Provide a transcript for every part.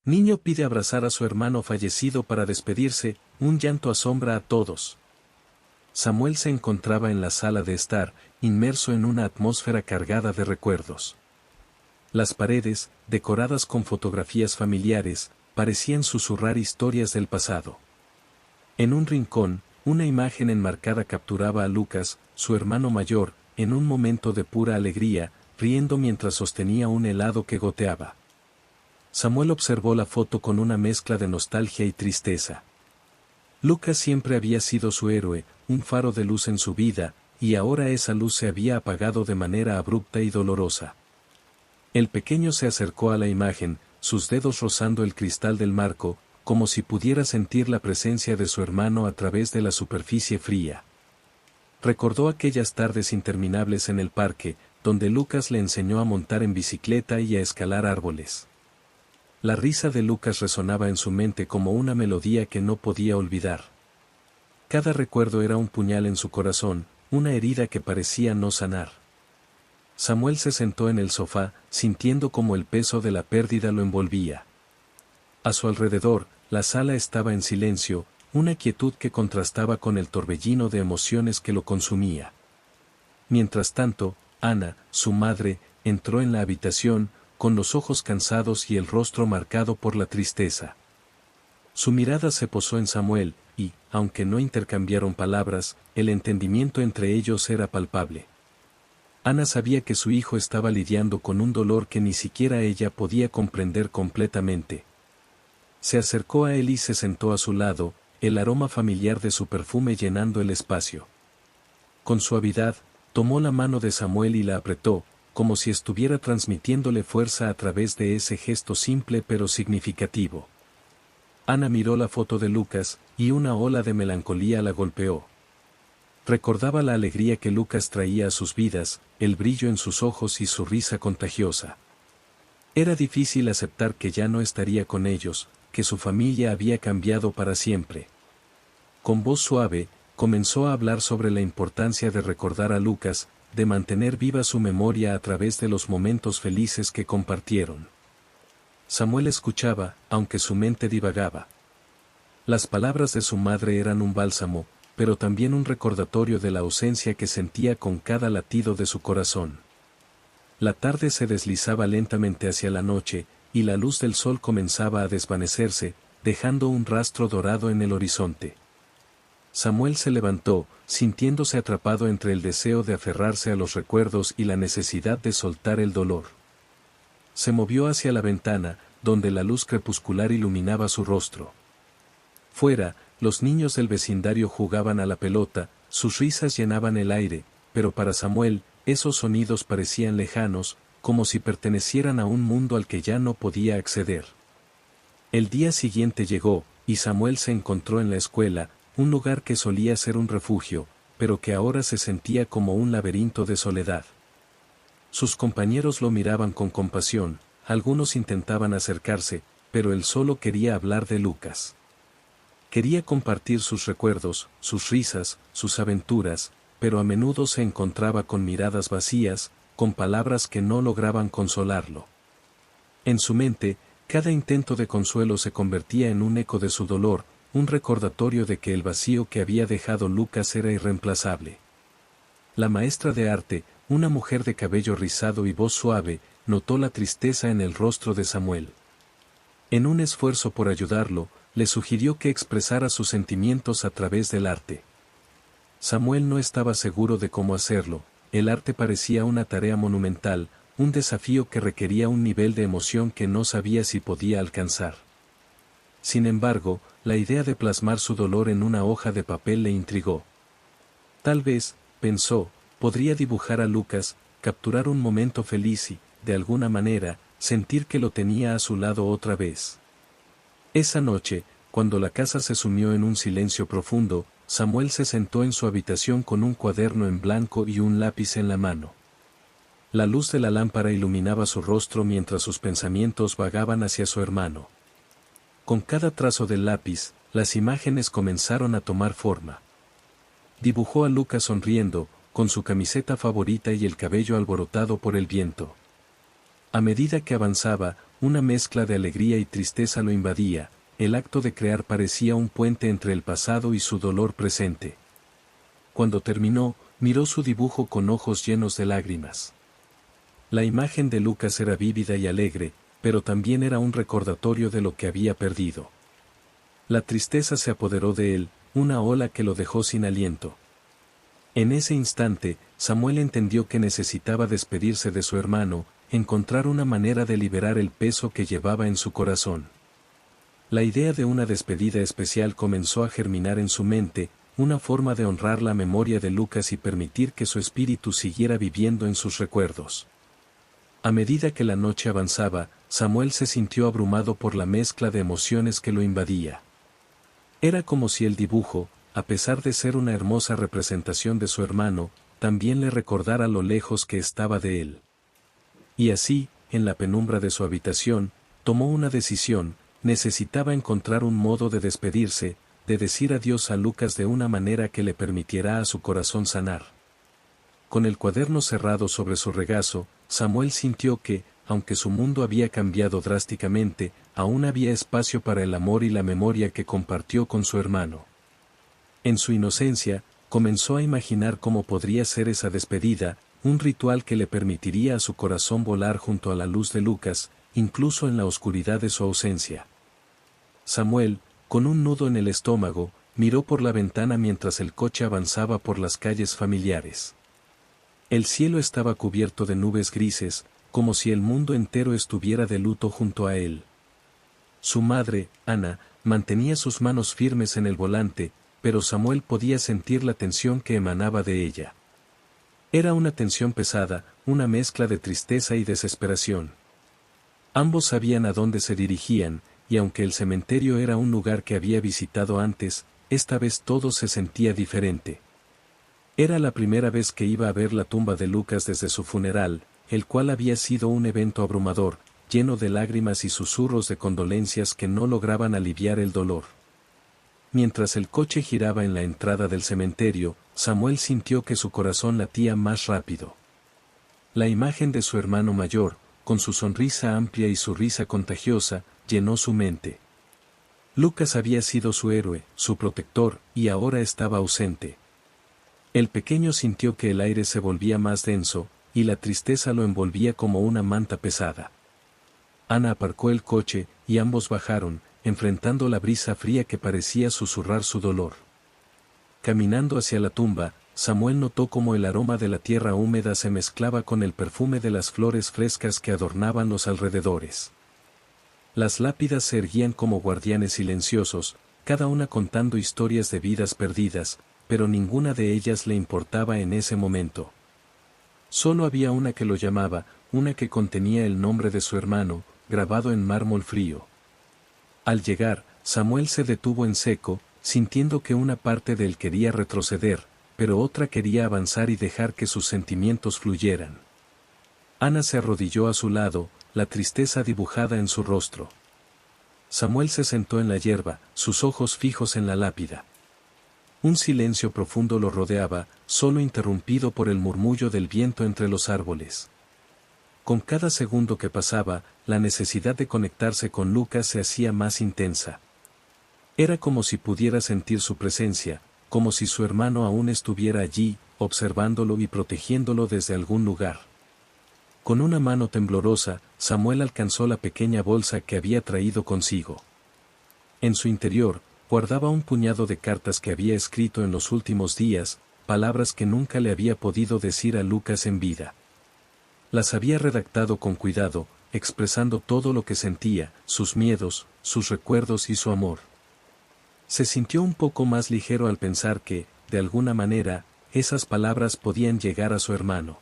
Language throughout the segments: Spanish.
Niño pide abrazar a su hermano fallecido para despedirse, un llanto asombra a todos. Samuel se encontraba en la sala de estar, inmerso en una atmósfera cargada de recuerdos. Las paredes, decoradas con fotografías familiares, parecían susurrar historias del pasado. En un rincón, una imagen enmarcada capturaba a Lucas, su hermano mayor, en un momento de pura alegría, riendo mientras sostenía un helado que goteaba. Samuel observó la foto con una mezcla de nostalgia y tristeza. Lucas siempre había sido su héroe, un faro de luz en su vida, y ahora esa luz se había apagado de manera abrupta y dolorosa. El pequeño se acercó a la imagen, sus dedos rozando el cristal del marco, como si pudiera sentir la presencia de su hermano a través de la superficie fría. Recordó aquellas tardes interminables en el parque, donde Lucas le enseñó a montar en bicicleta y a escalar árboles. La risa de Lucas resonaba en su mente como una melodía que no podía olvidar. Cada recuerdo era un puñal en su corazón, una herida que parecía no sanar. Samuel se sentó en el sofá, sintiendo como el peso de la pérdida lo envolvía. A su alrededor, la sala estaba en silencio, una quietud que contrastaba con el torbellino de emociones que lo consumía. Mientras tanto, Ana, su madre, entró en la habitación, con los ojos cansados y el rostro marcado por la tristeza. Su mirada se posó en Samuel, y, aunque no intercambiaron palabras, el entendimiento entre ellos era palpable. Ana sabía que su hijo estaba lidiando con un dolor que ni siquiera ella podía comprender completamente. Se acercó a él y se sentó a su lado, el aroma familiar de su perfume llenando el espacio. Con suavidad, tomó la mano de Samuel y la apretó, como si estuviera transmitiéndole fuerza a través de ese gesto simple pero significativo. Ana miró la foto de Lucas, y una ola de melancolía la golpeó. Recordaba la alegría que Lucas traía a sus vidas, el brillo en sus ojos y su risa contagiosa. Era difícil aceptar que ya no estaría con ellos, que su familia había cambiado para siempre. Con voz suave, comenzó a hablar sobre la importancia de recordar a Lucas, de mantener viva su memoria a través de los momentos felices que compartieron. Samuel escuchaba, aunque su mente divagaba. Las palabras de su madre eran un bálsamo, pero también un recordatorio de la ausencia que sentía con cada latido de su corazón. La tarde se deslizaba lentamente hacia la noche, y la luz del sol comenzaba a desvanecerse, dejando un rastro dorado en el horizonte. Samuel se levantó, sintiéndose atrapado entre el deseo de aferrarse a los recuerdos y la necesidad de soltar el dolor. Se movió hacia la ventana, donde la luz crepuscular iluminaba su rostro. Fuera, los niños del vecindario jugaban a la pelota, sus risas llenaban el aire, pero para Samuel, esos sonidos parecían lejanos, como si pertenecieran a un mundo al que ya no podía acceder. El día siguiente llegó, y Samuel se encontró en la escuela, un lugar que solía ser un refugio, pero que ahora se sentía como un laberinto de soledad. Sus compañeros lo miraban con compasión, algunos intentaban acercarse, pero él solo quería hablar de Lucas. Quería compartir sus recuerdos, sus risas, sus aventuras, pero a menudo se encontraba con miradas vacías, con palabras que no lograban consolarlo. En su mente, cada intento de consuelo se convertía en un eco de su dolor, un recordatorio de que el vacío que había dejado Lucas era irreemplazable. La maestra de arte, una mujer de cabello rizado y voz suave, notó la tristeza en el rostro de Samuel. En un esfuerzo por ayudarlo, le sugirió que expresara sus sentimientos a través del arte. Samuel no estaba seguro de cómo hacerlo, el arte parecía una tarea monumental, un desafío que requería un nivel de emoción que no sabía si podía alcanzar. Sin embargo, la idea de plasmar su dolor en una hoja de papel le intrigó. Tal vez, pensó, podría dibujar a Lucas, capturar un momento feliz y, de alguna manera, sentir que lo tenía a su lado otra vez. Esa noche, cuando la casa se sumió en un silencio profundo, Samuel se sentó en su habitación con un cuaderno en blanco y un lápiz en la mano. La luz de la lámpara iluminaba su rostro mientras sus pensamientos vagaban hacia su hermano. Con cada trazo del lápiz, las imágenes comenzaron a tomar forma. Dibujó a Lucas sonriendo, con su camiseta favorita y el cabello alborotado por el viento. A medida que avanzaba, una mezcla de alegría y tristeza lo invadía, el acto de crear parecía un puente entre el pasado y su dolor presente. Cuando terminó, miró su dibujo con ojos llenos de lágrimas. La imagen de Lucas era vívida y alegre, pero también era un recordatorio de lo que había perdido. La tristeza se apoderó de él, una ola que lo dejó sin aliento. En ese instante, Samuel entendió que necesitaba despedirse de su hermano, encontrar una manera de liberar el peso que llevaba en su corazón. La idea de una despedida especial comenzó a germinar en su mente, una forma de honrar la memoria de Lucas y permitir que su espíritu siguiera viviendo en sus recuerdos. A medida que la noche avanzaba, Samuel se sintió abrumado por la mezcla de emociones que lo invadía. Era como si el dibujo, a pesar de ser una hermosa representación de su hermano, también le recordara lo lejos que estaba de él. Y así, en la penumbra de su habitación, tomó una decisión: necesitaba encontrar un modo de despedirse, de decir adiós a Lucas de una manera que le permitiera a su corazón sanar. Con el cuaderno cerrado sobre su regazo, Samuel sintió que, aunque su mundo había cambiado drásticamente, aún había espacio para el amor y la memoria que compartió con su hermano. En su inocencia, comenzó a imaginar cómo podría ser esa despedida, un ritual que le permitiría a su corazón volar junto a la luz de Lucas, incluso en la oscuridad de su ausencia. Samuel, con un nudo en el estómago, miró por la ventana mientras el coche avanzaba por las calles familiares. El cielo estaba cubierto de nubes grises, como si el mundo entero estuviera de luto junto a él. Su madre, Ana, mantenía sus manos firmes en el volante, pero Samuel podía sentir la tensión que emanaba de ella. Era una tensión pesada, una mezcla de tristeza y desesperación. Ambos sabían a dónde se dirigían, y aunque el cementerio era un lugar que había visitado antes, esta vez todo se sentía diferente. Era la primera vez que iba a ver la tumba de Lucas desde su funeral, el cual había sido un evento abrumador, lleno de lágrimas y susurros de condolencias que no lograban aliviar el dolor. Mientras el coche giraba en la entrada del cementerio, Samuel sintió que su corazón latía más rápido. La imagen de su hermano mayor, con su sonrisa amplia y su risa contagiosa, llenó su mente. Lucas había sido su héroe, su protector, y ahora estaba ausente. El pequeño sintió que el aire se volvía más denso, y la tristeza lo envolvía como una manta pesada. Ana aparcó el coche, y ambos bajaron, enfrentando la brisa fría que parecía susurrar su dolor. Caminando hacia la tumba, Samuel notó cómo el aroma de la tierra húmeda se mezclaba con el perfume de las flores frescas que adornaban los alrededores. Las lápidas se erguían como guardianes silenciosos, cada una contando historias de vidas perdidas, pero ninguna de ellas le importaba en ese momento. Solo había una que lo llamaba, una que contenía el nombre de su hermano, grabado en mármol frío. Al llegar, Samuel se detuvo en seco, sintiendo que una parte de él quería retroceder, pero otra quería avanzar y dejar que sus sentimientos fluyeran. Ana se arrodilló a su lado, la tristeza dibujada en su rostro. Samuel se sentó en la hierba, sus ojos fijos en la lápida. Un silencio profundo lo rodeaba, solo interrumpido por el murmullo del viento entre los árboles. Con cada segundo que pasaba, la necesidad de conectarse con Lucas se hacía más intensa. Era como si pudiera sentir su presencia, como si su hermano aún estuviera allí, observándolo y protegiéndolo desde algún lugar. Con una mano temblorosa, Samuel alcanzó la pequeña bolsa que había traído consigo. En su interior, guardaba un puñado de cartas que había escrito en los últimos días, palabras que nunca le había podido decir a Lucas en vida. Las había redactado con cuidado, expresando todo lo que sentía, sus miedos, sus recuerdos y su amor. Se sintió un poco más ligero al pensar que, de alguna manera, esas palabras podían llegar a su hermano.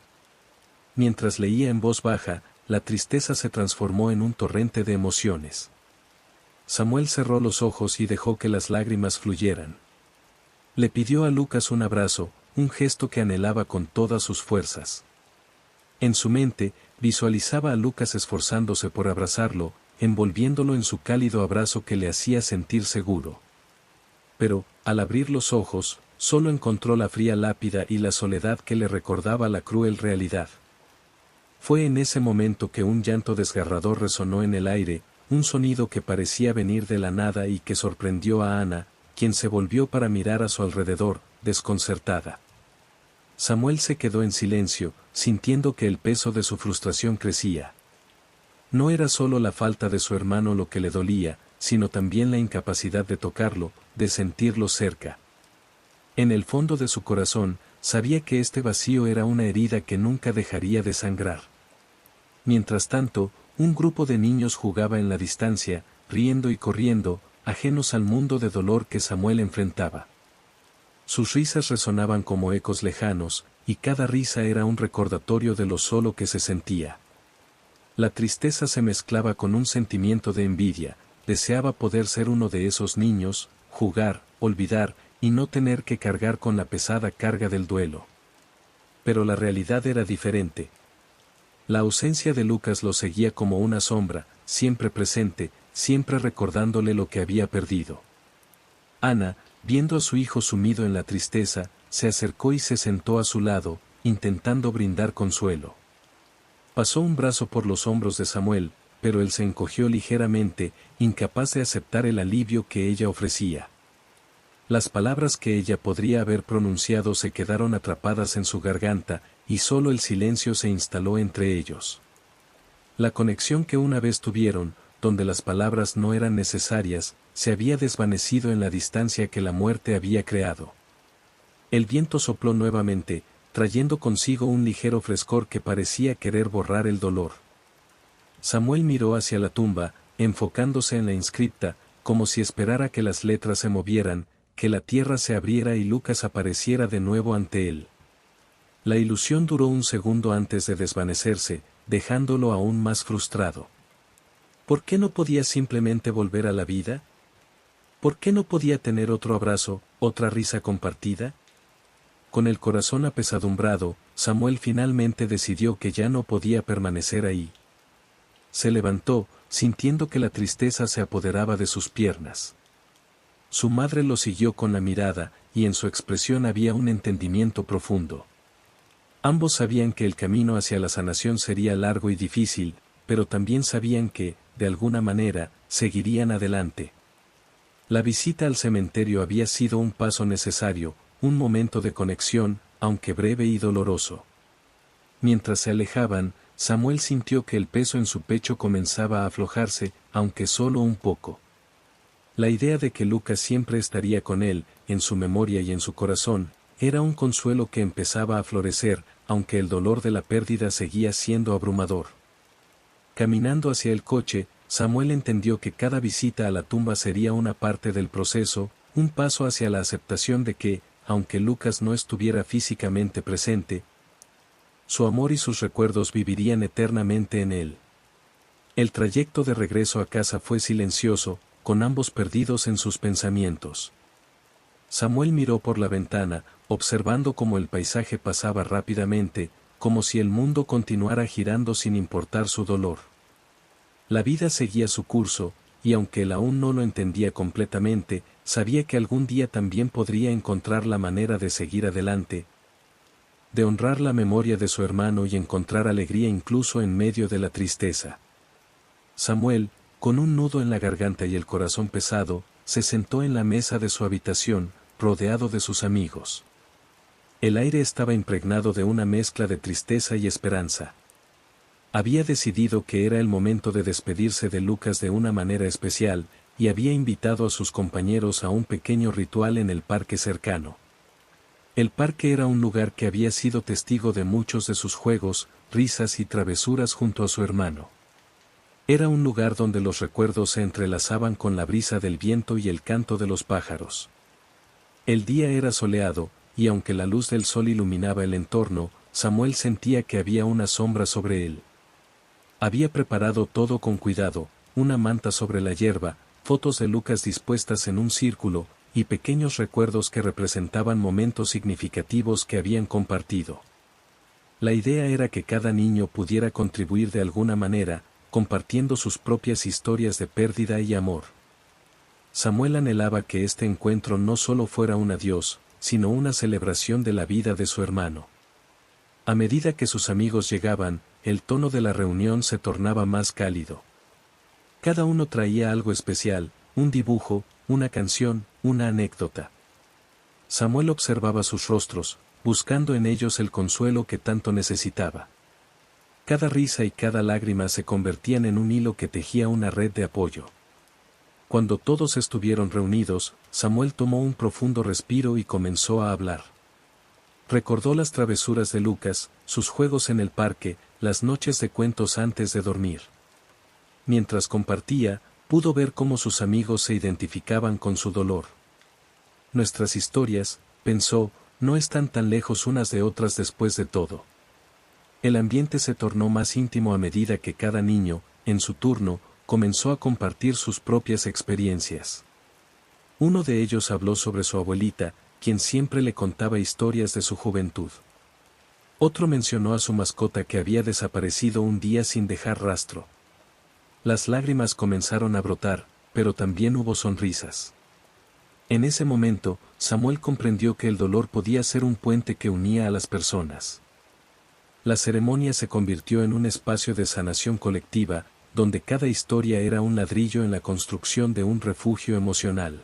Mientras leía en voz baja, la tristeza se transformó en un torrente de emociones. Samuel cerró los ojos y dejó que las lágrimas fluyeran. Le pidió a Lucas un abrazo, un gesto que anhelaba con todas sus fuerzas. En su mente, visualizaba a Lucas esforzándose por abrazarlo, envolviéndolo en su cálido abrazo que le hacía sentir seguro. Pero, al abrir los ojos, solo encontró la fría lápida y la soledad que le recordaba la cruel realidad. Fue en ese momento que un llanto desgarrador resonó en el aire, un sonido que parecía venir de la nada y que sorprendió a Ana, quien se volvió para mirar a su alrededor, desconcertada. Samuel se quedó en silencio, sintiendo que el peso de su frustración crecía. No era solo la falta de su hermano lo que le dolía, sino también la incapacidad de tocarlo, de sentirlo cerca. En el fondo de su corazón, sabía que este vacío era una herida que nunca dejaría de sangrar. Mientras tanto, un grupo de niños jugaba en la distancia, riendo y corriendo, ajenos al mundo de dolor que Samuel enfrentaba. Sus risas resonaban como ecos lejanos, y cada risa era un recordatorio de lo solo que se sentía. La tristeza se mezclaba con un sentimiento de envidia, deseaba poder ser uno de esos niños, jugar, olvidar, y no tener que cargar con la pesada carga del duelo. Pero la realidad era diferente. La ausencia de Lucas lo seguía como una sombra, siempre presente, siempre recordándole lo que había perdido. Ana, viendo a su hijo sumido en la tristeza, se acercó y se sentó a su lado, intentando brindar consuelo. Pasó un brazo por los hombros de Samuel, pero él se encogió ligeramente, incapaz de aceptar el alivio que ella ofrecía. Las palabras que ella podría haber pronunciado se quedaron atrapadas en su garganta, y solo el silencio se instaló entre ellos. La conexión que una vez tuvieron, donde las palabras no eran necesarias, se había desvanecido en la distancia que la muerte había creado. El viento sopló nuevamente, trayendo consigo un ligero frescor que parecía querer borrar el dolor. Samuel miró hacia la tumba, enfocándose en la inscripta, como si esperara que las letras se movieran, que la tierra se abriera y Lucas apareciera de nuevo ante él. La ilusión duró un segundo antes de desvanecerse, dejándolo aún más frustrado. ¿Por qué no podía simplemente volver a la vida? ¿Por qué no podía tener otro abrazo, otra risa compartida? Con el corazón apesadumbrado, Samuel finalmente decidió que ya no podía permanecer ahí. Se levantó, sintiendo que la tristeza se apoderaba de sus piernas. Su madre lo siguió con la mirada, y en su expresión había un entendimiento profundo. Ambos sabían que el camino hacia la sanación sería largo y difícil, pero también sabían que, de alguna manera, seguirían adelante. La visita al cementerio había sido un paso necesario, un momento de conexión, aunque breve y doloroso. Mientras se alejaban, Samuel sintió que el peso en su pecho comenzaba a aflojarse, aunque solo un poco. La idea de que Lucas siempre estaría con él, en su memoria y en su corazón, era un consuelo que empezaba a florecer, aunque el dolor de la pérdida seguía siendo abrumador. Caminando hacia el coche, Samuel entendió que cada visita a la tumba sería una parte del proceso, un paso hacia la aceptación de que, aunque Lucas no estuviera físicamente presente, su amor y sus recuerdos vivirían eternamente en él. El trayecto de regreso a casa fue silencioso, con ambos perdidos en sus pensamientos. Samuel miró por la ventana, observando cómo el paisaje pasaba rápidamente, como si el mundo continuara girando sin importar su dolor. La vida seguía su curso, y aunque él aún no lo entendía completamente, sabía que algún día también podría encontrar la manera de seguir adelante, de honrar la memoria de su hermano y encontrar alegría incluso en medio de la tristeza. Samuel, con un nudo en la garganta y el corazón pesado, se sentó en la mesa de su habitación, rodeado de sus amigos. El aire estaba impregnado de una mezcla de tristeza y esperanza. Había decidido que era el momento de despedirse de Lucas de una manera especial, y había invitado a sus compañeros a un pequeño ritual en el parque cercano. El parque era un lugar que había sido testigo de muchos de sus juegos, risas y travesuras junto a su hermano. Era un lugar donde los recuerdos se entrelazaban con la brisa del viento y el canto de los pájaros. El día era soleado, y aunque la luz del sol iluminaba el entorno, Samuel sentía que había una sombra sobre él. Había preparado todo con cuidado, una manta sobre la hierba, fotos de Lucas dispuestas en un círculo, y pequeños recuerdos que representaban momentos significativos que habían compartido. La idea era que cada niño pudiera contribuir de alguna manera, compartiendo sus propias historias de pérdida y amor. Samuel anhelaba que este encuentro no solo fuera un adiós, sino una celebración de la vida de su hermano. A medida que sus amigos llegaban, el tono de la reunión se tornaba más cálido. Cada uno traía algo especial, un dibujo, una canción, una anécdota. Samuel observaba sus rostros, buscando en ellos el consuelo que tanto necesitaba. Cada risa y cada lágrima se convertían en un hilo que tejía una red de apoyo. Cuando todos estuvieron reunidos, Samuel tomó un profundo respiro y comenzó a hablar. Recordó las travesuras de Lucas, sus juegos en el parque, las noches de cuentos antes de dormir. Mientras compartía, pudo ver cómo sus amigos se identificaban con su dolor. Nuestras historias, pensó, no están tan lejos unas de otras después de todo. El ambiente se tornó más íntimo a medida que cada niño, en su turno, comenzó a compartir sus propias experiencias. Uno de ellos habló sobre su abuelita, quien siempre le contaba historias de su juventud. Otro mencionó a su mascota que había desaparecido un día sin dejar rastro. Las lágrimas comenzaron a brotar, pero también hubo sonrisas. En ese momento, Samuel comprendió que el dolor podía ser un puente que unía a las personas. La ceremonia se convirtió en un espacio de sanación colectiva, donde cada historia era un ladrillo en la construcción de un refugio emocional.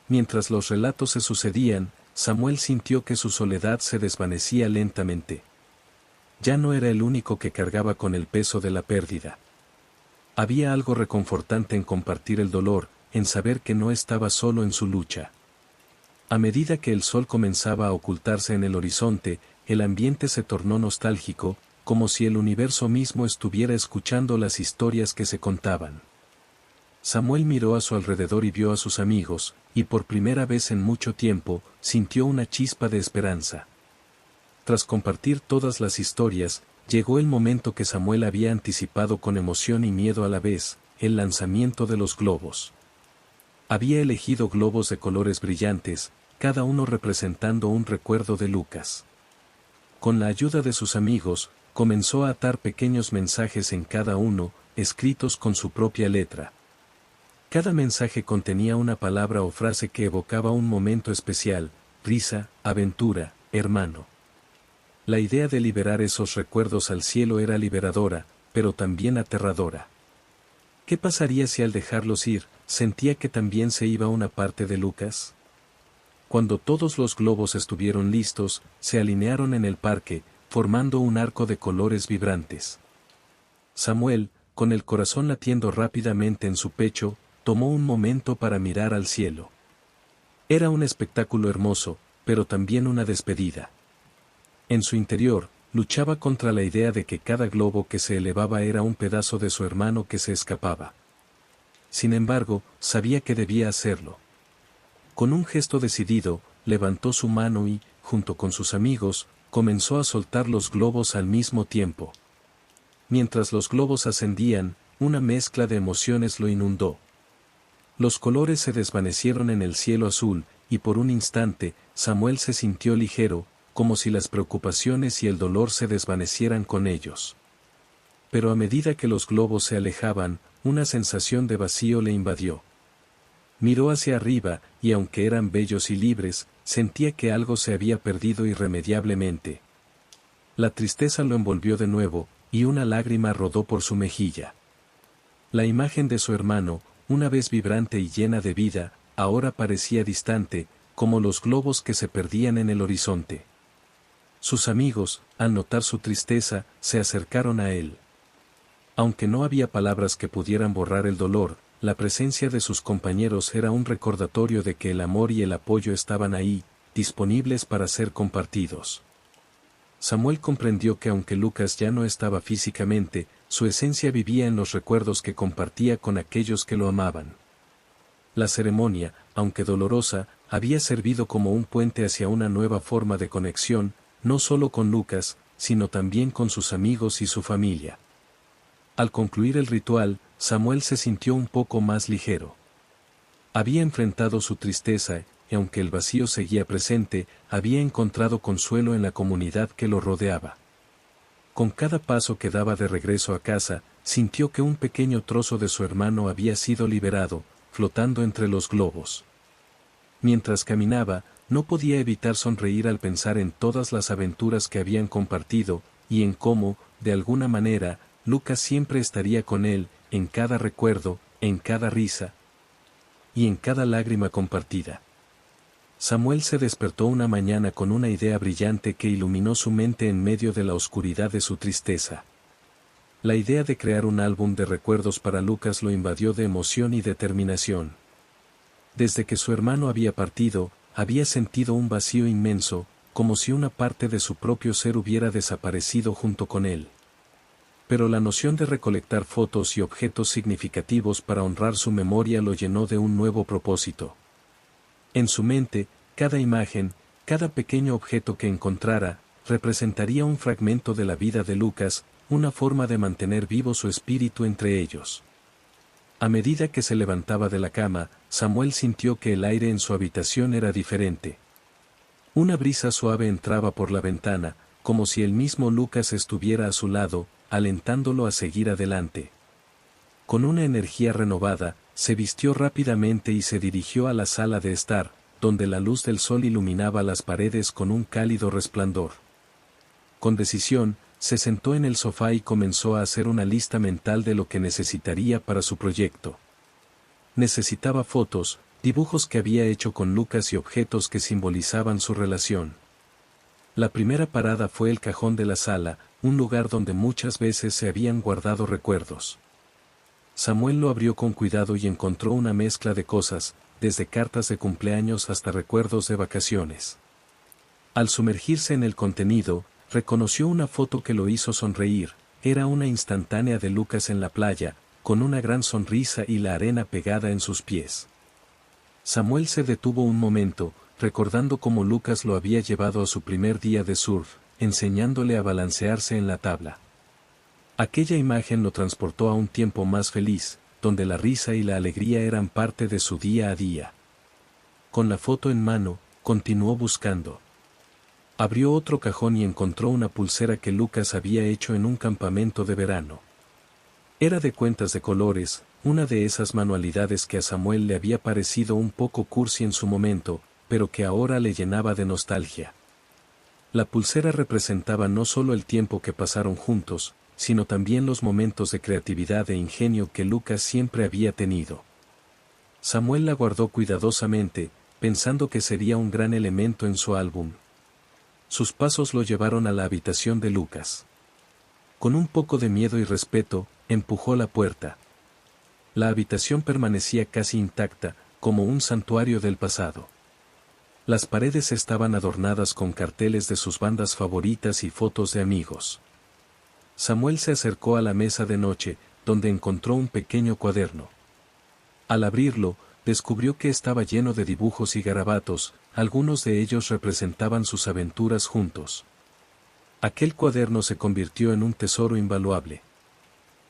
Mientras los relatos se sucedían, Samuel sintió que su soledad se desvanecía lentamente. Ya no era el único que cargaba con el peso de la pérdida. Había algo reconfortante en compartir el dolor, en saber que no estaba solo en su lucha. A medida que el sol comenzaba a ocultarse en el horizonte, el ambiente se tornó nostálgico, como si el universo mismo estuviera escuchando las historias que se contaban. Samuel miró a su alrededor y vio a sus amigos, y por primera vez en mucho tiempo, sintió una chispa de esperanza. Tras compartir todas las historias, llegó el momento que Samuel había anticipado con emoción y miedo a la vez, el lanzamiento de los globos. Había elegido globos de colores brillantes, cada uno representando un recuerdo de Lucas. Con la ayuda de sus amigos, comenzó a atar pequeños mensajes en cada uno, escritos con su propia letra. Cada mensaje contenía una palabra o frase que evocaba un momento especial, risa, aventura, hermano. La idea de liberar esos recuerdos al cielo era liberadora, pero también aterradora. ¿Qué pasaría si al dejarlos ir, sentía que también se iba una parte de Lucas? Cuando todos los globos estuvieron listos, se alinearon en el parque, formando un arco de colores vibrantes. Samuel, con el corazón latiendo rápidamente en su pecho, tomó un momento para mirar al cielo. Era un espectáculo hermoso, pero también una despedida. En su interior, luchaba contra la idea de que cada globo que se elevaba era un pedazo de su hermano que se escapaba. Sin embargo, sabía que debía hacerlo. Con un gesto decidido, levantó su mano y, junto con sus amigos, comenzó a soltar los globos al mismo tiempo. Mientras los globos ascendían, una mezcla de emociones lo inundó. Los colores se desvanecieron en el cielo azul, y por un instante, Samuel se sintió ligero, como si las preocupaciones y el dolor se desvanecieran con ellos. Pero a medida que los globos se alejaban, una sensación de vacío le invadió. Miró hacia arriba, y aunque eran bellos y libres, sentía que algo se había perdido irremediablemente. La tristeza lo envolvió de nuevo, y una lágrima rodó por su mejilla. La imagen de su hermano, una vez vibrante y llena de vida, ahora parecía distante, como los globos que se perdían en el horizonte. Sus amigos, al notar su tristeza, se acercaron a él. Aunque no había palabras que pudieran borrar el dolor, la presencia de sus compañeros era un recordatorio de que el amor y el apoyo estaban ahí, disponibles para ser compartidos. Samuel comprendió que aunque Lucas ya no estaba físicamente, su esencia vivía en los recuerdos que compartía con aquellos que lo amaban. La ceremonia, aunque dolorosa, había servido como un puente hacia una nueva forma de conexión, no solo con Lucas, sino también con sus amigos y su familia. Al concluir el ritual, Samuel se sintió un poco más ligero. Había enfrentado su tristeza, y aunque el vacío seguía presente, había encontrado consuelo en la comunidad que lo rodeaba. Con cada paso que daba de regreso a casa, sintió que un pequeño trozo de su hermano había sido liberado, flotando entre los globos. Mientras caminaba, no podía evitar sonreír al pensar en todas las aventuras que habían compartido, y en cómo, de alguna manera, Lucas siempre estaría con él, en cada recuerdo, en cada risa y en cada lágrima compartida. Samuel se despertó una mañana con una idea brillante que iluminó su mente en medio de la oscuridad de su tristeza. La idea de crear un álbum de recuerdos para Lucas lo invadió de emoción y determinación. Desde que su hermano había partido, había sentido un vacío inmenso, como si una parte de su propio ser hubiera desaparecido junto con él. Pero la noción de recolectar fotos y objetos significativos para honrar su memoria lo llenó de un nuevo propósito. En su mente, cada imagen, cada pequeño objeto que encontrara, representaría un fragmento de la vida de Lucas, una forma de mantener vivo su espíritu entre ellos. A medida que se levantaba de la cama, Samuel sintió que el aire en su habitación era diferente. Una brisa suave entraba por la ventana, como si el mismo Lucas estuviera a su lado, alentándolo a seguir adelante. Con una energía renovada, se vistió rápidamente y se dirigió a la sala de estar, donde la luz del sol iluminaba las paredes con un cálido resplandor. Con decisión, se sentó en el sofá y comenzó a hacer una lista mental de lo que necesitaría para su proyecto. Necesitaba fotos, dibujos que había hecho con Lucas y objetos que simbolizaban su relación. La primera parada fue el cajón de la sala, un lugar donde muchas veces se habían guardado recuerdos. Samuel lo abrió con cuidado y encontró una mezcla de cosas, desde cartas de cumpleaños hasta recuerdos de vacaciones. Al sumergirse en el contenido, reconoció una foto que lo hizo sonreír. Era una instantánea de Lucas en la playa, con una gran sonrisa y la arena pegada en sus pies. Samuel se detuvo un momento, recordando cómo Lucas lo había llevado a su primer día de surf, enseñándole a balancearse en la tabla. Aquella imagen lo transportó a un tiempo más feliz, donde la risa y la alegría eran parte de su día a día. Con la foto en mano, continuó buscando. Abrió otro cajón y encontró una pulsera que Lucas había hecho en un campamento de verano. Era de cuentas de colores, una de esas manualidades que a Samuel le había parecido un poco cursi en su momento, pero que ahora le llenaba de nostalgia. La pulsera representaba no solo el tiempo que pasaron juntos, sino también los momentos de creatividad e ingenio que Lucas siempre había tenido. Samuel la guardó cuidadosamente, pensando que sería un gran elemento en su álbum. Sus pasos lo llevaron a la habitación de Lucas. Con un poco de miedo y respeto, empujó la puerta. La habitación permanecía casi intacta, como un santuario del pasado. Las paredes estaban adornadas con carteles de sus bandas favoritas y fotos de amigos. Samuel se acercó a la mesa de noche, donde encontró un pequeño cuaderno. Al abrirlo, descubrió que estaba lleno de dibujos y garabatos, algunos de ellos representaban sus aventuras juntos. Aquel cuaderno se convirtió en un tesoro invaluable.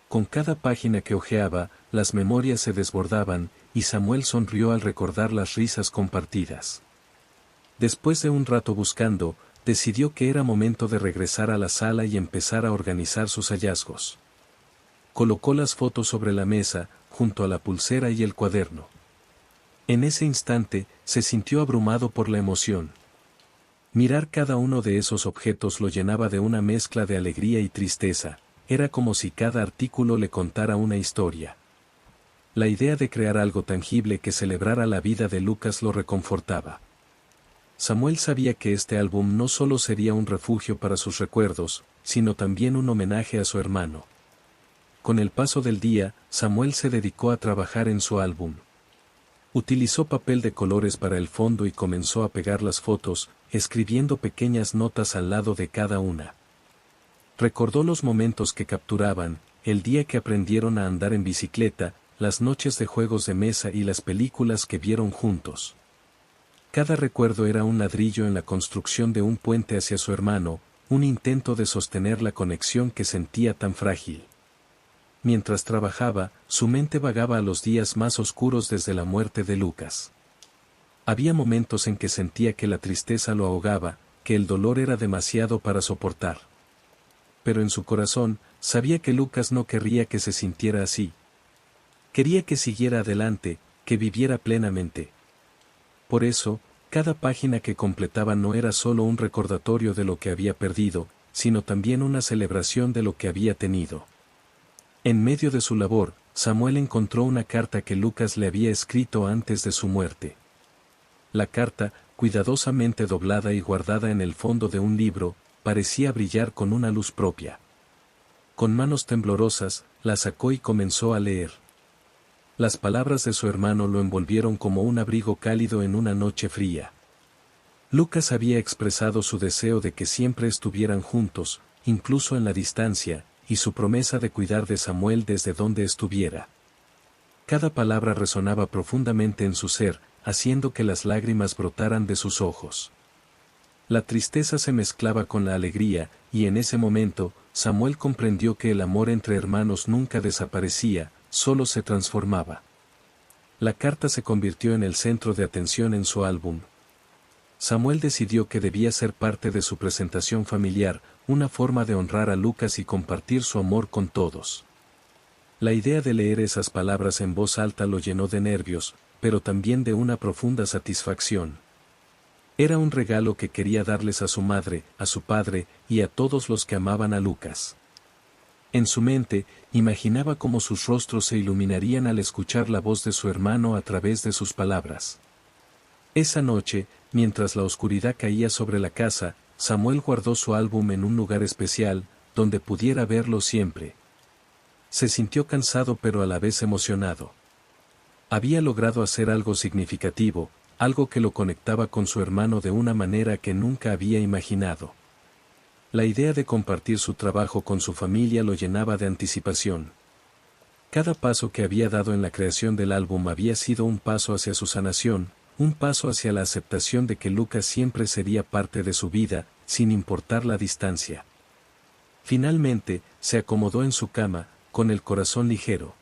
Con cada página que hojeaba, las memorias se desbordaban, y Samuel sonrió al recordar las risas compartidas. Después de un rato buscando, decidió que era momento de regresar a la sala y empezar a organizar sus hallazgos. Colocó las fotos sobre la mesa, junto a la pulsera y el cuaderno. En ese instante, se sintió abrumado por la emoción. Mirar cada uno de esos objetos lo llenaba de una mezcla de alegría y tristeza, era como si cada artículo le contara una historia. La idea de crear algo tangible que celebrara la vida de Lucas lo reconfortaba. Samuel sabía que este álbum no solo sería un refugio para sus recuerdos, sino también un homenaje a su hermano. Con el paso del día, Samuel se dedicó a trabajar en su álbum. Utilizó papel de colores para el fondo y comenzó a pegar las fotos, escribiendo pequeñas notas al lado de cada una. Recordó los momentos que capturaban, el día que aprendieron a andar en bicicleta, las noches de juegos de mesa y las películas que vieron juntos. Cada recuerdo era un ladrillo en la construcción de un puente hacia su hermano, un intento de sostener la conexión que sentía tan frágil. Mientras trabajaba, su mente vagaba a los días más oscuros desde la muerte de Lucas. Había momentos en que sentía que la tristeza lo ahogaba, que el dolor era demasiado para soportar. Pero en su corazón, sabía que Lucas no querría que se sintiera así. Quería que siguiera adelante, que viviera plenamente. Por eso, cada página que completaba no era solo un recordatorio de lo que había perdido, sino también una celebración de lo que había tenido. En medio de su labor, Samuel encontró una carta que Lucas le había escrito antes de su muerte. La carta, cuidadosamente doblada y guardada en el fondo de un libro, parecía brillar con una luz propia. Con manos temblorosas, la sacó y comenzó a leer. Las palabras de su hermano lo envolvieron como un abrigo cálido en una noche fría. Lucas había expresado su deseo de que siempre estuvieran juntos, incluso en la distancia, y su promesa de cuidar de Samuel desde donde estuviera. Cada palabra resonaba profundamente en su ser, haciendo que las lágrimas brotaran de sus ojos. La tristeza se mezclaba con la alegría, y en ese momento, Samuel comprendió que el amor entre hermanos nunca desaparecía, solo se transformaba. La carta se convirtió en el centro de atención en su álbum. Samuel decidió que debía ser parte de su presentación familiar, una forma de honrar a Lucas y compartir su amor con todos. La idea de leer esas palabras en voz alta lo llenó de nervios, pero también de una profunda satisfacción. Era un regalo que quería darles a su madre, a su padre, y a todos los que amaban a Lucas. En su mente, imaginaba cómo sus rostros se iluminarían al escuchar la voz de su hermano a través de sus palabras. Esa noche, mientras la oscuridad caía sobre la casa, Samuel guardó su álbum en un lugar especial, donde pudiera verlo siempre. Se sintió cansado pero a la vez emocionado. Había logrado hacer algo significativo, algo que lo conectaba con su hermano de una manera que nunca había imaginado. La idea de compartir su trabajo con su familia lo llenaba de anticipación. Cada paso que había dado en la creación del álbum había sido un paso hacia su sanación, un paso hacia la aceptación de que Lucas siempre sería parte de su vida, sin importar la distancia. Finalmente, se acomodó en su cama, con el corazón ligero.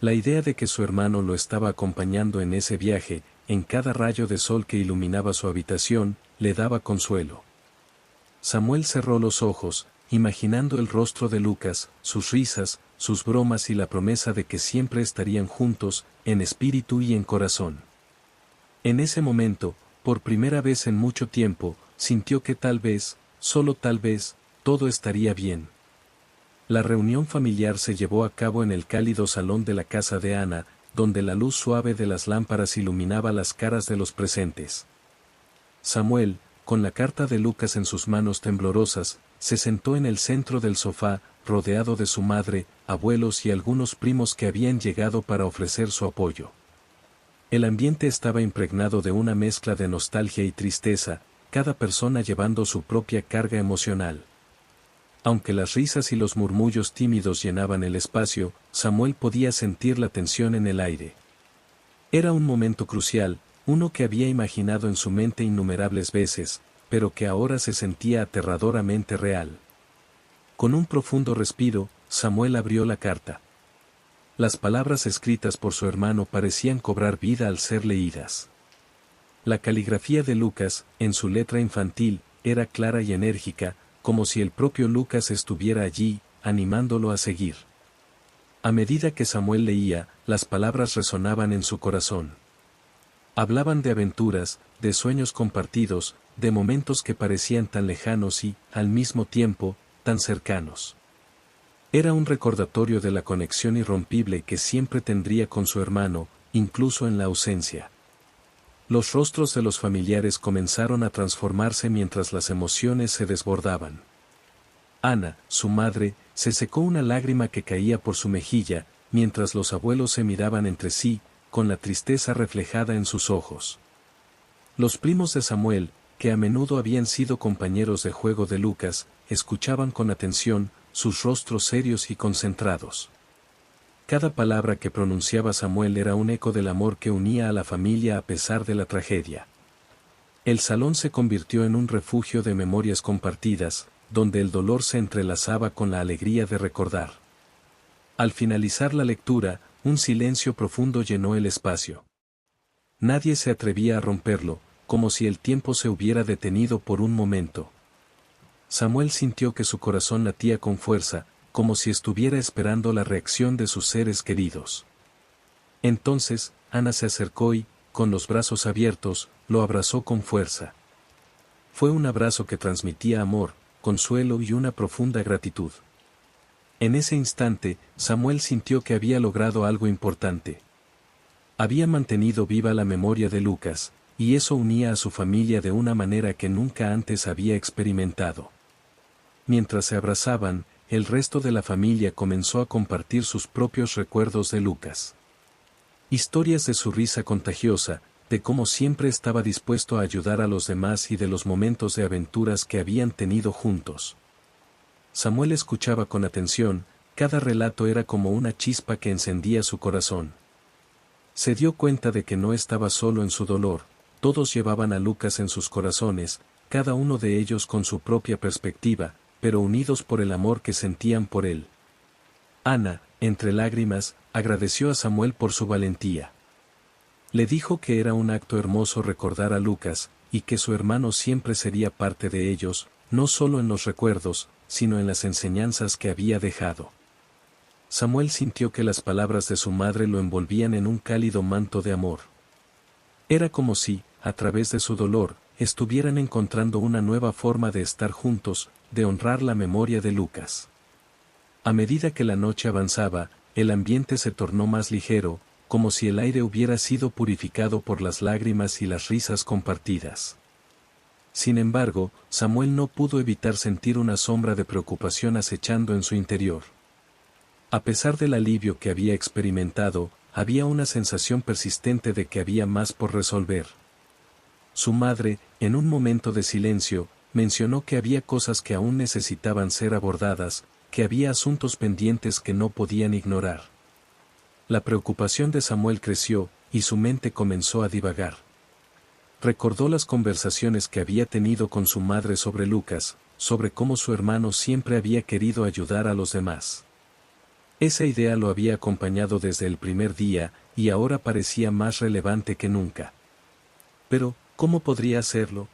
La idea de que su hermano lo estaba acompañando en ese viaje, en cada rayo de sol que iluminaba su habitación, le daba consuelo. Samuel cerró los ojos, imaginando el rostro de Lucas, sus risas, sus bromas y la promesa de que siempre estarían juntos, en espíritu y en corazón. En ese momento, por primera vez en mucho tiempo, sintió que tal vez, solo tal vez, todo estaría bien. La reunión familiar se llevó a cabo en el cálido salón de la casa de Ana, donde la luz suave de las lámparas iluminaba las caras de los presentes. Samuel, con la carta de Lucas en sus manos temblorosas, se sentó en el centro del sofá, rodeado de su madre, abuelos y algunos primos que habían llegado para ofrecer su apoyo. El ambiente estaba impregnado de una mezcla de nostalgia y tristeza, cada persona llevando su propia carga emocional. Aunque las risas y los murmullos tímidos llenaban el espacio, Samuel podía sentir la tensión en el aire. Era un momento crucial, uno que había imaginado en su mente innumerables veces, pero que ahora se sentía aterradoramente real. Con un profundo respiro, Samuel abrió la carta. Las palabras escritas por su hermano parecían cobrar vida al ser leídas. La caligrafía de Lucas, en su letra infantil, era clara y enérgica, como si el propio Lucas estuviera allí, animándolo a seguir. A medida que Samuel leía, las palabras resonaban en su corazón. Hablaban de aventuras, de sueños compartidos, de momentos que parecían tan lejanos y, al mismo tiempo, tan cercanos. Era un recordatorio de la conexión irrompible que siempre tendría con su hermano, incluso en la ausencia. Los rostros de los familiares comenzaron a transformarse mientras las emociones se desbordaban. Ana, su madre, se secó una lágrima que caía por su mejilla, mientras los abuelos se miraban entre sí, con la tristeza reflejada en sus ojos. Los primos de Samuel, que a menudo habían sido compañeros de juego de Lucas, escuchaban con atención, sus rostros serios y concentrados. Cada palabra que pronunciaba Samuel era un eco del amor que unía a la familia a pesar de la tragedia. El salón se convirtió en un refugio de memorias compartidas, donde el dolor se entrelazaba con la alegría de recordar. Al finalizar la lectura, un silencio profundo llenó el espacio. Nadie se atrevía a romperlo, como si el tiempo se hubiera detenido por un momento. Samuel sintió que su corazón latía con fuerza, como si estuviera esperando la reacción de sus seres queridos. Entonces, Ana se acercó y, con los brazos abiertos, lo abrazó con fuerza. Fue un abrazo que transmitía amor, consuelo y una profunda gratitud. En ese instante, Samuel sintió que había logrado algo importante. Había mantenido viva la memoria de Lucas, y eso unía a su familia de una manera que nunca antes había experimentado. Mientras se abrazaban, el resto de la familia comenzó a compartir sus propios recuerdos de Lucas. Historias de su risa contagiosa, de cómo siempre estaba dispuesto a ayudar a los demás y de los momentos de aventuras que habían tenido juntos. Samuel escuchaba con atención, cada relato era como una chispa que encendía su corazón. Se dio cuenta de que no estaba solo en su dolor, todos llevaban a Lucas en sus corazones, cada uno de ellos con su propia perspectiva, pero unidos por el amor que sentían por él. Ana, entre lágrimas, agradeció a Samuel por su valentía. Le dijo que era un acto hermoso recordar a Lucas, y que su hermano siempre sería parte de ellos, no solo en los recuerdos, sino en las enseñanzas que había dejado. Samuel sintió que las palabras de su madre lo envolvían en un cálido manto de amor. Era como si, a través de su dolor, estuvieran encontrando una nueva forma de estar juntos, de honrar la memoria de Lucas. A medida que la noche avanzaba, el ambiente se tornó más ligero, como si el aire hubiera sido purificado por las lágrimas y las risas compartidas. Sin embargo, Samuel no pudo evitar sentir una sombra de preocupación acechando en su interior. A pesar del alivio que había experimentado, había una sensación persistente de que había más por resolver. Su madre, en un momento de silencio, mencionó que había cosas que aún necesitaban ser abordadas, que había asuntos pendientes que no podían ignorar. La preocupación de Samuel creció, y su mente comenzó a divagar. Recordó las conversaciones que había tenido con su madre sobre Lucas, sobre cómo su hermano siempre había querido ayudar a los demás. Esa idea lo había acompañado desde el primer día, y ahora parecía más relevante que nunca. Pero, ¿cómo podría hacerlo?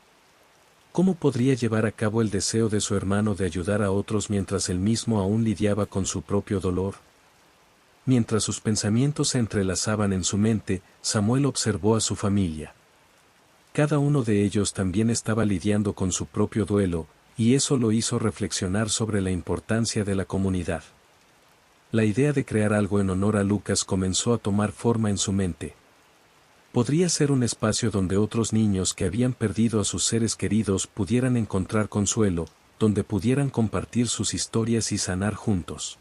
¿Cómo podría llevar a cabo el deseo de su hermano de ayudar a otros mientras él mismo aún lidiaba con su propio dolor? Mientras sus pensamientos se entrelazaban en su mente, Samuel observó a su familia. Cada uno de ellos también estaba lidiando con su propio duelo, y eso lo hizo reflexionar sobre la importancia de la comunidad. La idea de crear algo en honor a Lucas comenzó a tomar forma en su mente. Podría ser un espacio donde otros niños que habían perdido a sus seres queridos pudieran encontrar consuelo, donde pudieran compartir sus historias y sanar juntos.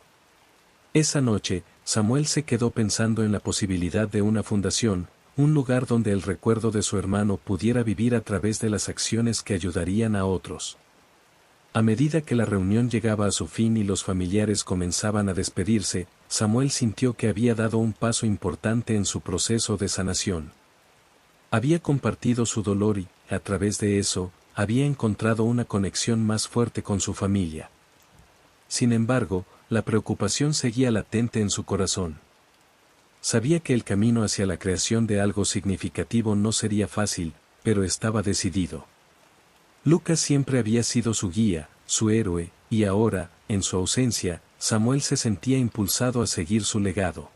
Esa noche, Samuel se quedó pensando en la posibilidad de una fundación, un lugar donde el recuerdo de su hermano pudiera vivir a través de las acciones que ayudarían a otros. A medida que la reunión llegaba a su fin y los familiares comenzaban a despedirse, Samuel sintió que había dado un paso importante en su proceso de sanación. Había compartido su dolor y, a través de eso, había encontrado una conexión más fuerte con su familia. Sin embargo, la preocupación seguía latente en su corazón. Sabía que el camino hacia la creación de algo significativo no sería fácil, pero estaba decidido. Lucas siempre había sido su guía, su héroe, y ahora, en su ausencia, Samuel se sentía impulsado a seguir su legado.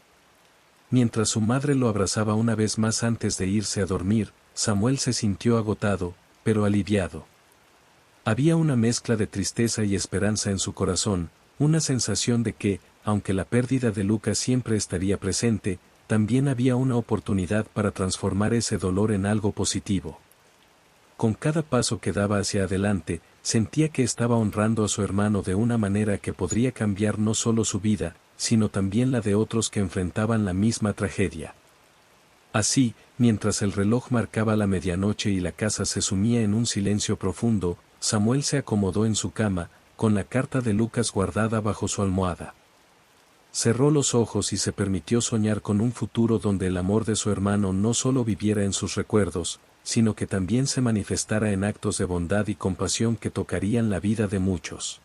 Mientras su madre lo abrazaba una vez más antes de irse a dormir, Samuel se sintió agotado, pero aliviado. Había una mezcla de tristeza y esperanza en su corazón, una sensación de que, aunque la pérdida de Lucas siempre estaría presente, también había una oportunidad para transformar ese dolor en algo positivo. Con cada paso que daba hacia adelante, sentía que estaba honrando a su hermano de una manera que podría cambiar no solo su vida, sino también la de otros que enfrentaban la misma tragedia. Así, mientras el reloj marcaba la medianoche y la casa se sumía en un silencio profundo, Samuel se acomodó en su cama, con la carta de Lucas guardada bajo su almohada. Cerró los ojos y se permitió soñar con un futuro donde el amor de su hermano no solo viviera en sus recuerdos, sino que también se manifestara en actos de bondad y compasión que tocarían la vida de muchos.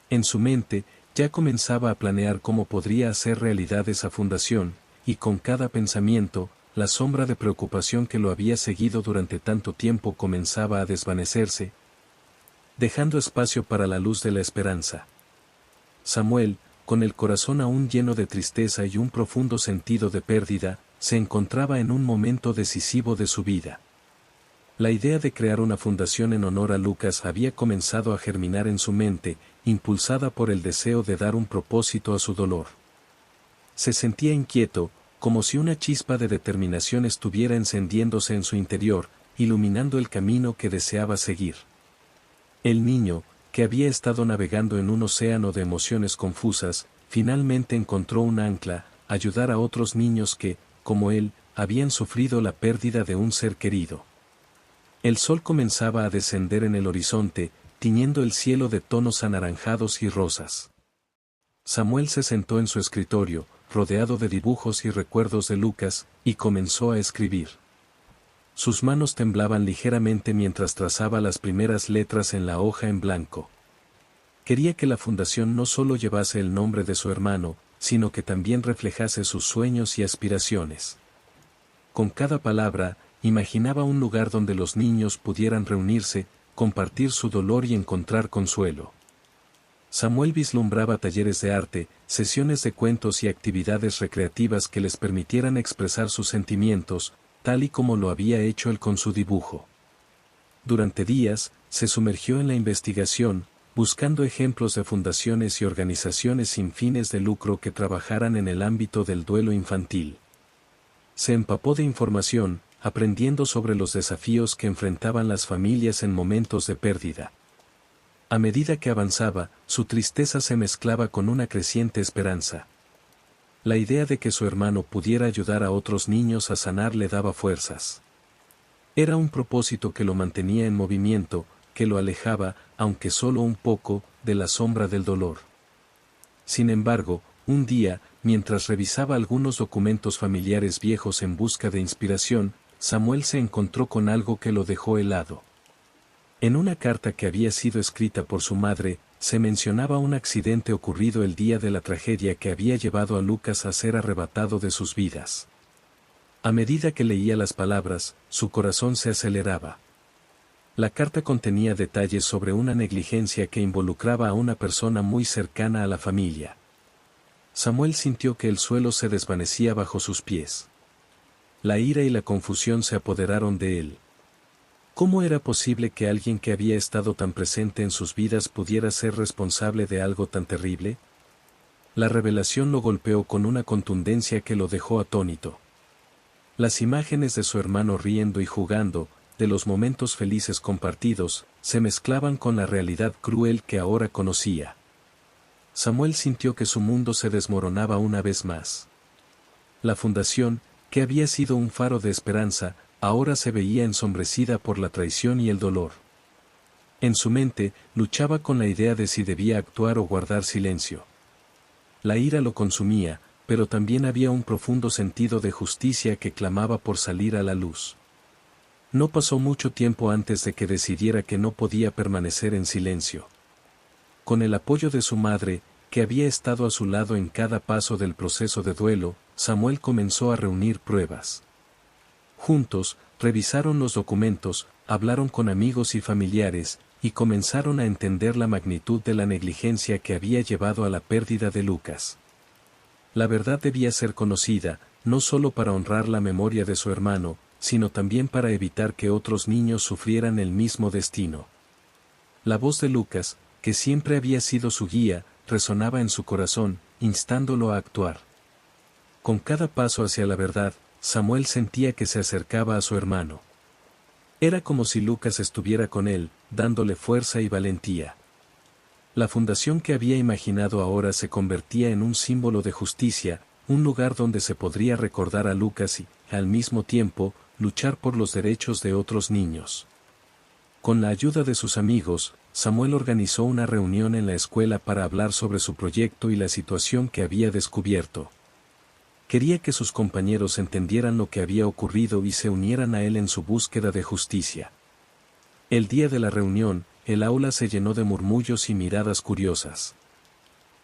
En su mente, ya comenzaba a planear cómo podría hacer realidad esa fundación, y con cada pensamiento, la sombra de preocupación que lo había seguido durante tanto tiempo comenzaba a desvanecerse, dejando espacio para la luz de la esperanza. Samuel, con el corazón aún lleno de tristeza y un profundo sentido de pérdida, se encontraba en un momento decisivo de su vida. La idea de crear una fundación en honor a Lucas había comenzado a germinar en su mente, impulsada por el deseo de dar un propósito a su dolor. Se sentía inquieto, como si una chispa de determinación estuviera encendiéndose en su interior, iluminando el camino que deseaba seguir. El niño, que había estado navegando en un océano de emociones confusas, finalmente encontró un ancla, ayudar a otros niños que, como él, habían sufrido la pérdida de un ser querido. El sol comenzaba a descender en el horizonte, tiñendo el cielo de tonos anaranjados y rosas. Samuel se sentó en su escritorio, rodeado de dibujos y recuerdos de Lucas, y comenzó a escribir. Sus manos temblaban ligeramente mientras trazaba las primeras letras en la hoja en blanco. Quería que la fundación no solo llevase el nombre de su hermano, sino que también reflejase sus sueños y aspiraciones. Con cada palabra, imaginaba un lugar donde los niños pudieran reunirse, compartir su dolor y encontrar consuelo. Samuel vislumbraba talleres de arte, sesiones de cuentos y actividades recreativas que les permitieran expresar sus sentimientos, tal y como lo había hecho él con su dibujo. Durante días, se sumergió en la investigación, buscando ejemplos de fundaciones y organizaciones sin fines de lucro que trabajaran en el ámbito del duelo infantil. Se empapó de información, aprendiendo sobre los desafíos que enfrentaban las familias en momentos de pérdida. A medida que avanzaba, su tristeza se mezclaba con una creciente esperanza. La idea de que su hermano pudiera ayudar a otros niños a sanar le daba fuerzas. Era un propósito que lo mantenía en movimiento, que lo alejaba, aunque solo un poco, de la sombra del dolor. Sin embargo, un día, mientras revisaba algunos documentos familiares viejos en busca de inspiración, Samuel se encontró con algo que lo dejó helado. En una carta que había sido escrita por su madre, se mencionaba un accidente ocurrido el día de la tragedia que había llevado a Lucas a ser arrebatado de sus vidas. A medida que leía las palabras, su corazón se aceleraba. La carta contenía detalles sobre una negligencia que involucraba a una persona muy cercana a la familia. Samuel sintió que el suelo se desvanecía bajo sus pies. La ira y la confusión se apoderaron de él. ¿Cómo era posible que alguien que había estado tan presente en sus vidas pudiera ser responsable de algo tan terrible? La revelación lo golpeó con una contundencia que lo dejó atónito. Las imágenes de su hermano riendo y jugando, de los momentos felices compartidos, se mezclaban con la realidad cruel que ahora conocía. Samuel sintió que su mundo se desmoronaba una vez más. La fundación, que había sido un faro de esperanza, ahora se veía ensombrecida por la traición y el dolor. En su mente, luchaba con la idea de si debía actuar o guardar silencio. La ira lo consumía, pero también había un profundo sentido de justicia que clamaba por salir a la luz. No pasó mucho tiempo antes de que decidiera que no podía permanecer en silencio. Con el apoyo de su madre, que había estado a su lado en cada paso del proceso de duelo, Samuel comenzó a reunir pruebas. Juntos, revisaron los documentos, hablaron con amigos y familiares, y comenzaron a entender la magnitud de la negligencia que había llevado a la pérdida de Lucas. La verdad debía ser conocida, no solo para honrar la memoria de su hermano, sino también para evitar que otros niños sufrieran el mismo destino. La voz de Lucas, que siempre había sido su guía, resonaba en su corazón, instándolo a actuar. Con cada paso hacia la verdad, Samuel sentía que se acercaba a su hermano. Era como si Lucas estuviera con él, dándole fuerza y valentía. La fundación que había imaginado ahora se convertía en un símbolo de justicia, un lugar donde se podría recordar a Lucas y, al mismo tiempo, luchar por los derechos de otros niños. Con la ayuda de sus amigos, Samuel organizó una reunión en la escuela para hablar sobre su proyecto y la situación que había descubierto. Quería que sus compañeros entendieran lo que había ocurrido y se unieran a él en su búsqueda de justicia. El día de la reunión, el aula se llenó de murmullos y miradas curiosas.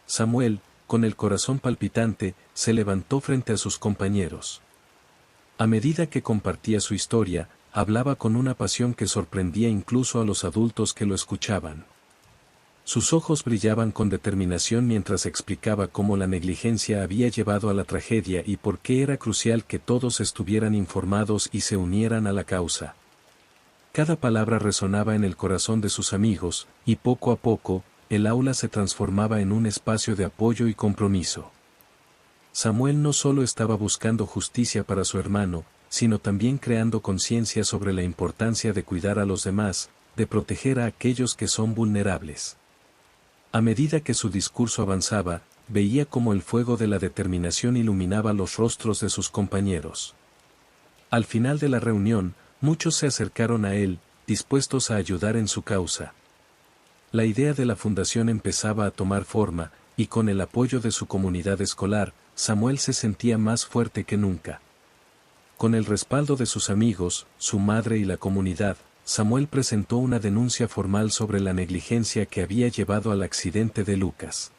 Samuel, con el corazón palpitante, se levantó frente a sus compañeros. A medida que compartía su historia, hablaba con una pasión que sorprendía incluso a los adultos que lo escuchaban. Sus ojos brillaban con determinación mientras explicaba cómo la negligencia había llevado a la tragedia y por qué era crucial que todos estuvieran informados y se unieran a la causa. Cada palabra resonaba en el corazón de sus amigos, y poco a poco, el aula se transformaba en un espacio de apoyo y compromiso. Samuel no solo estaba buscando justicia para su hermano, sino también creando conciencia sobre la importancia de cuidar a los demás, de proteger a aquellos que son vulnerables. A medida que su discurso avanzaba, veía cómo el fuego de la determinación iluminaba los rostros de sus compañeros. Al final de la reunión, muchos se acercaron a él, dispuestos a ayudar en su causa. La idea de la fundación empezaba a tomar forma, y con el apoyo de su comunidad escolar, Samuel se sentía más fuerte que nunca. Con el respaldo de sus amigos, su madre y la comunidad, Samuel presentó una denuncia formal sobre la negligencia que había llevado al accidente de Lucas.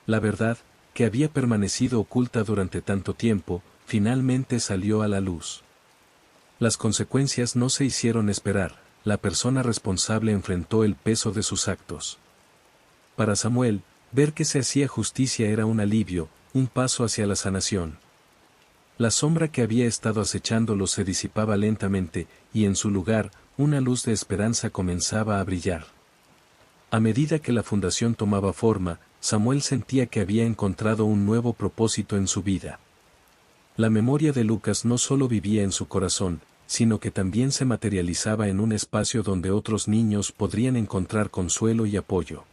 La verdad, que había permanecido oculta durante tanto tiempo, finalmente salió a la luz. Las consecuencias no se hicieron esperar, la persona responsable enfrentó el peso de sus actos. Para Samuel, ver que se hacía justicia era un alivio, un paso hacia la sanación. La sombra que había estado acechándolo se disipaba lentamente, y en su lugar, una luz de esperanza comenzaba a brillar. A medida que la fundación tomaba forma, Samuel sentía que había encontrado un nuevo propósito en su vida. La memoria de Lucas no solo vivía en su corazón, sino que también se materializaba en un espacio donde otros niños podrían encontrar consuelo y apoyo.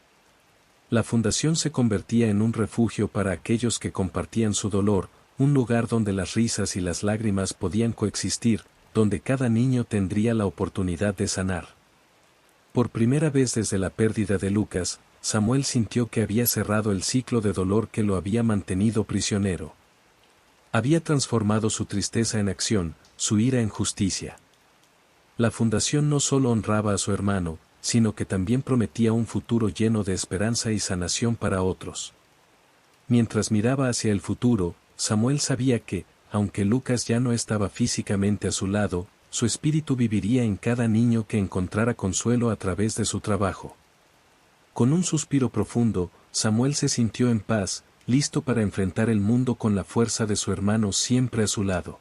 La fundación se convertía en un refugio para aquellos que compartían su dolor, un lugar donde las risas y las lágrimas podían coexistir, donde cada niño tendría la oportunidad de sanar. Por primera vez desde la pérdida de Lucas, Samuel sintió que había cerrado el ciclo de dolor que lo había mantenido prisionero. Había transformado su tristeza en acción, su ira en justicia. La fundación no solo honraba a su hermano, sino que también prometía un futuro lleno de esperanza y sanación para otros. Mientras miraba hacia el futuro, Samuel sabía que, aunque Lucas ya no estaba físicamente a su lado, su espíritu viviría en cada niño que encontrara consuelo a través de su trabajo. Con un suspiro profundo, Samuel se sintió en paz, listo para enfrentar el mundo con la fuerza de su hermano siempre a su lado.